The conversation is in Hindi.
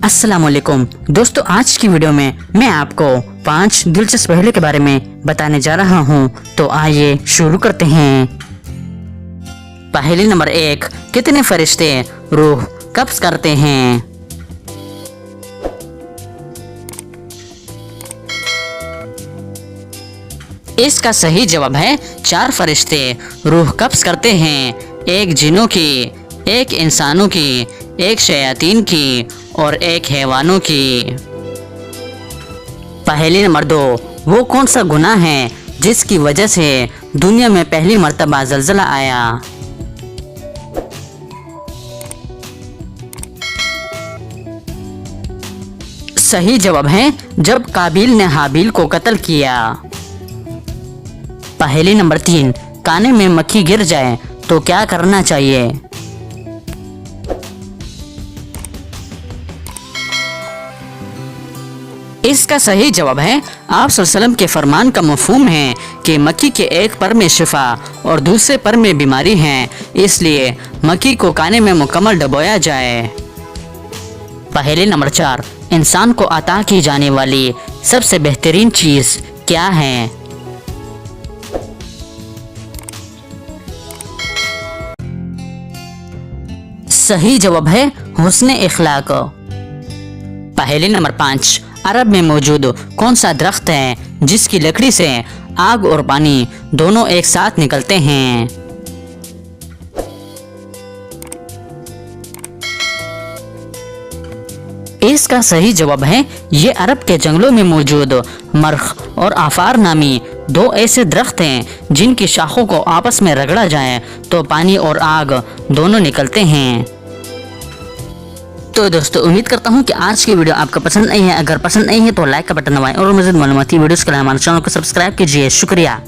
अस्सलाम वालेकुम दोस्तों, आज की वीडियो में मैं आपको 5 दिलचस्प पहलू के बारे में बताने जा रहा हूं। तो आइए शुरू करते हैं। पहेली नंबर 1, कितने फरिश्ते रूह कब्ज करते हैं? इसका सही जवाब है 4 फरिश्ते रूह कब्ज करते हैं। एक जिन्नों की, एक इंसानों की, एक शयातीन की और एक हैवानों की। पहेली नंबर 2, वो कौन सा गुनाह है जिसकी वजह से दुनिया में पहली मर्तबा ज़लज़ला आया? सही जवाब है जब काबिल ने हाबिल को कत्ल किया। पहेली नंबर 3, काने में मक्खी गिर जाए तो क्या करना चाहिए? इसका सही जवाब है आप सल्लल्लाहु के फरमान का मफ़हूम है कि मक्खी के एक पर में शिफा और दूसरे पर में बीमारी है, इसलिए मक्खी को काने में मुकम्मल डुबोया जाए। पहेली नंबर 4, इंसान को अता की जाने वाली सबसे बेहतरीन चीज़ क्या है? सही जवाब है हुस्न इखलाक। पहेली नंबर 5, अरब में मौजूद कौन सा दरख्त है जिसकी लकड़ी से आग और पानी दोनों एक साथ निकलते हैं? इसका सही जवाब है ये अरब के जंगलों में मौजूद मर्ख और आफार नामी 2 ऐसे दरख्त हैं जिनकी शाखों को आपस में रगड़ा जाए तो पानी और आग दोनों निकलते हैं। तो दोस्तों, उम्मीद करता हूँ कि आज की वीडियो आपको पसंद आई है। अगर पसंद आई है तो लाइक का बटन दबाएं और मज़ीद मालूमाती वीडियोस के लिए हमारे चैनल को सब्सक्राइब कीजिए। शुक्रिया।